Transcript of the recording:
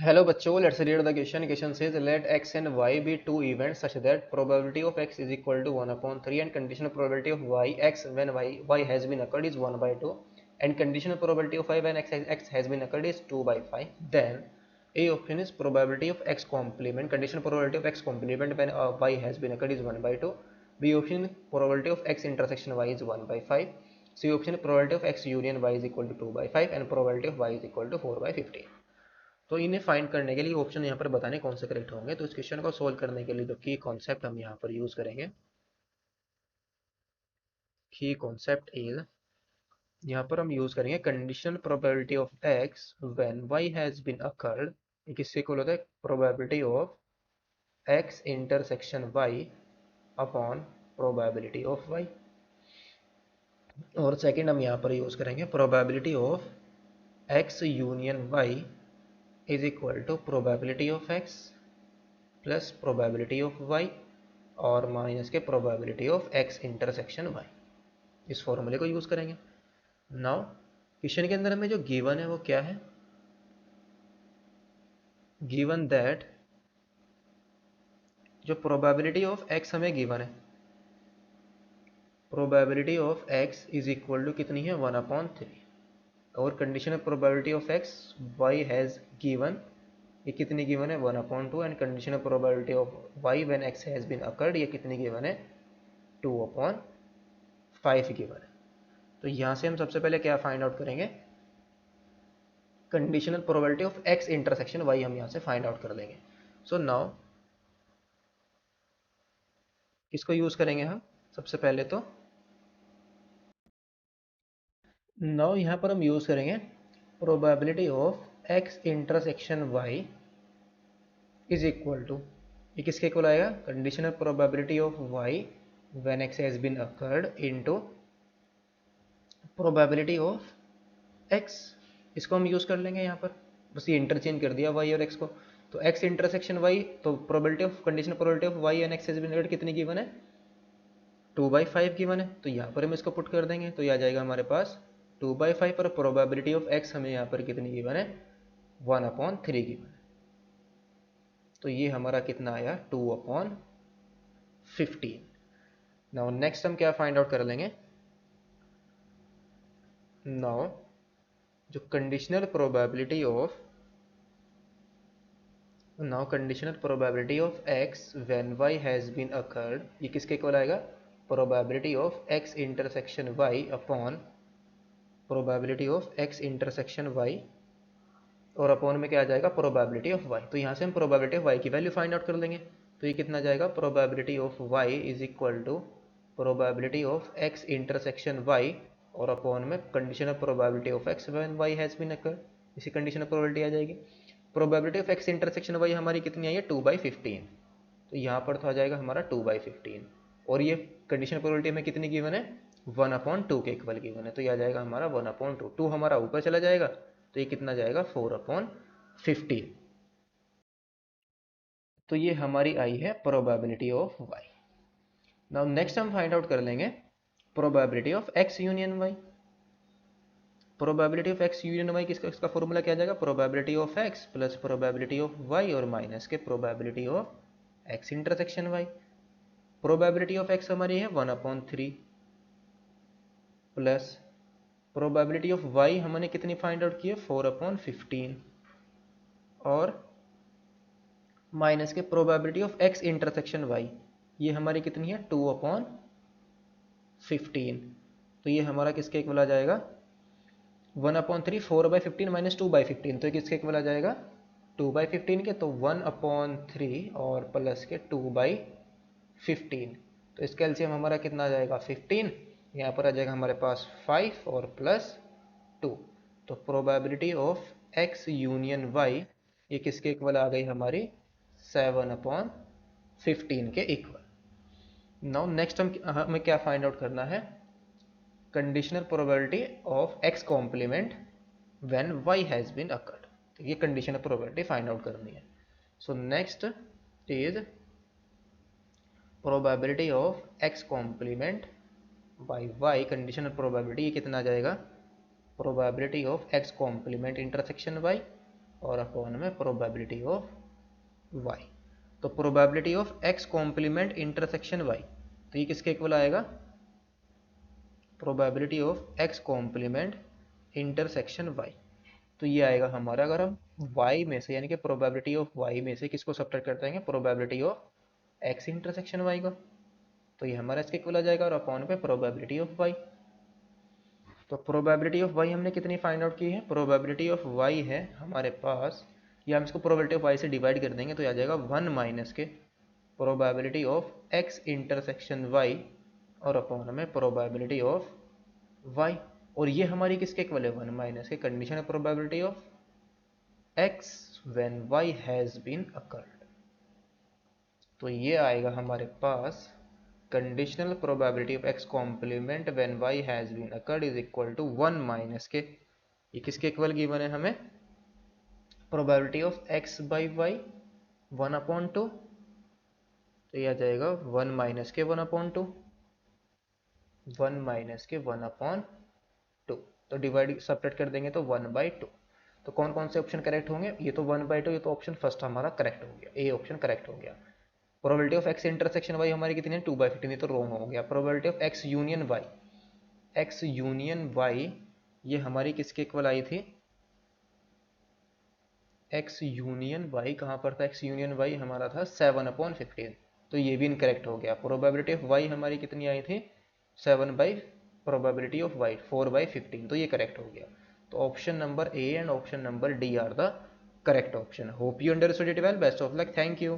Hello बच्चों, let's read the question. Question says let x and y be two events such that probability of x is equal to 1 upon 3 and conditional probability of y x when y has been occurred is 1 by 2 and conditional probability of y when x has been occurred is 2 by 5. Then A option is probability of x complement, conditional probability of x complement when y has been occurred is 1 by 2. B option probability of x intersection y is 1 by 5. C option probability of x union y is equal to 2 by 5 and probability of y is equal to 4 by 15. तो इन्हें find करने के लिए option यहाँ पर बताने कौन से करेक्ट होंगे। तो इस क्वेश्चन को सोल्व करने के लिए जो की कॉन्सेप्ट हम यहाँ पर यूज करेंगे, की कॉन्सेप्ट इज, यहाँ पर हम यूज करेंगे conditional probability of X when Y has been occurred. ये किससे इक्वल होता है? Probability of X intersection Y upon probability of Y. और सेकंड हम यहाँ पर यूज करेंगे probability of X union Y is equal to probability of X plus probability of Y और माइनस के probability of X intersection Y. इस फॉर्मूले को यूज करेंगे। नाउ क्वेश्चन के अंदर हमें जो गिवन है वो क्या है? गिवन दैट जो प्रोबेबिलिटी ऑफ एक्स हमें गिवन है, probability of X is equal to कितनी है? 1/3। और conditional probability of X Y has given, ये कितनी गिवन है? 1/2। And conditional probability of Y when X has been occurred, ये कितनी गिवन है? 2/5 गिवन है। तो यहां से हम सबसे पहले क्या फाइंड आउट करेंगे? Conditional probability of X intersection Y हम यहां से फाइंड आउट कर देंगे। सो नाउ किसको यूज करेंगे हम? सबसे पहले तो नाउ यहां पर हम यूज करेंगे probability of X intersection Y is equal to, ये किसके इक्वल आएगा? Conditional probability of Y when X has been occurred into probability of X. इसको हम यूज कर लेंगे यहाँ पर, बस ये इंटरचेंज कर दिया वाई और एक्स को। तो एक्स इंटरसेक्शन वाई, तो probability of, conditional probability of Y and X has been occurred कितनी गिवन है? 2/5 गिवन है। तो यहाँ पर हम इसको पुट कर देंगे तो ये आ जाएगा हमारे पास 2/5 और प्रोबेबिलिटी ऑफ एक्स हमें यहाँ पर कितनी गिवन है? 1/3 गिवन है। तो ये हमारा कितना आया? 2/15। नाउ नेक्स्ट हम क्या फाइंड आउट कर लेंगे? नाउ जो conditional probability of, now conditional probability of X when Y has been occurred, ये किसके इक्वल आएगा? Probability of X intersection Y upon probability of X intersection Y और अपॉन में क्या आ जाएगा? Probability of Y. तो यहाँ से हम प्रोबेबिलिटी ऑफ वाई की वैल्यू फाइंड आउट कर लेंगे। तो ये कितना जाएगा? Probability of Y is equal to probability of X intersection Y और अपॉन में conditional probability of X when Y has been occurred, इसी कंडीशनल प्रोबेबिलिटी आ जाएगी। Probability of X intersection Y हमारी कितनी आई है? 2/15। तो यहाँ पर तो आ जाएगा हमारा 2/15 और ये कंडीशनल प्रोबेबिलिटी हमें कितनी गिवन है? 1/2 के इक्वल गिवन है। तो ये आ जाएगा हमारा 1/2, 2 हमारा ऊपर चला जाएगा तो ये कितना जाएगा? 4/15। तो ये हमारी आई है probability of Y. Now next हम फाइंड आउट कर लेंगे probability of X union Y. Probability of X union Y किसका, इसका फॉर्मूला क्या जाएगा? Probability of X plus probability of Y और माइनस के probability of X intersection Y. Probability of X हमारी है 1/3 प्लस प्रोबेबिलिटी ऑफ वाई हमने कितनी फाइंड आउट की है? 4/15 और माइनस के probability of X intersection Y, ये हमारी कितनी है? 2/15। तो ये हमारा किसके इक्वल आ जाएगा? 1/3, 4/15 माइनस 2/15, तो किसके इक्वल आ जाएगा? 2/15 के। तो 1/3 और प्लस के 2/15, तो इसका एलसीएम हमारा कितना आ जाएगा? 15। यहाँ पर आ जाएगा हमारे पास 5 और प्लस 2। तो probability of X union Y ये किसके इक्वल आ गई हमारी? 7/15 के इक्वल। नाउ नेक्स्ट हमें क्या फाइंड आउट करना है? Conditional probability of X complement when Y has been occurred. तो ये कंडीशनल प्रोबेबिलिटी फाइंड आउट करनी है। So next is probability of X complement by Y, conditional probability ये कितना आ जाएगा? Probability of X complement intersection Y और upon में प्रोबेबिलिटी ऑफ वाई। तो probability of X complement intersection Y, तो ये किसके इक्वल आएगा, probability of X complement intersection Y. तो ये आएगा हमारा, अगर हम y में से यानी कि प्रोबेबिलिटी ऑफ y में से किसको सब्ट्रैक्ट करते हैं, probability of x intersection y को, तो ये हमारा इसके इक्वल आ जाएगा, और अपॉन पे प्रोबेबिलिटी ऑफ y। तो प्रोबेबिलिटी ऑफ y हमने कितनी फाइंड आउट की है, प्रोबेबिलिटी ऑफ y है हमारे पास, या हम इसको प्रोबेबिलिटी ऑफ y से डिवाइड कर देंगे तो आ जाएगा 1 माइनस के probability of x intersection y और अपॉन में प्रोबेबिलिटी ऑफ y। और ये हमारी किसके इक्वल है, 1 माइनस के कंडीशन है probability of x when y has been occurred। तो ये आएगा हमारे पास conditional probability of x complement when y has been occurred is equal to 1 minus के, ये किसके इक्वल गिवन है हमें, probability of x by y 1 upon 2, तो ये आ जाएगा 1 माइनस के 1 अपॉन 2, 1 माइनस के 1 अपॉन 2, तो डिवाइड सब्ट्रैक्ट कर देंगे तो 1 बाई 2। तो कौन कौन से ऑप्शन करेक्ट होंगे, ये तो 1 बाई 2, ये तो ऑप्शन फर्स्ट हमारा करेक्ट हो गया, ए ऑप्शन करेक्ट हो गया। Probability of X intersection Y हमारी कितनी है, 2/15, ये तो रॉन्ग हो गया। Probability of X union Y, X union Y ये हमारी किसके इक्वल आई थी, एक्स यूनियन वाई कहाँ पर था, एक्स यूनियन वाई हमारा था 7/15, तो ये भी इनकरेक्ट हो गया। प्रोबेबिलिटी ऑफ वाई हमारी कितनी आई थी, 7 बाई प्रोबेबिलिटी ऑफ वाई 4/15, तो ये करेक्ट हो गया। तो option number A and option number D R the correct option. Hope you understood it well, best of luck, thank you.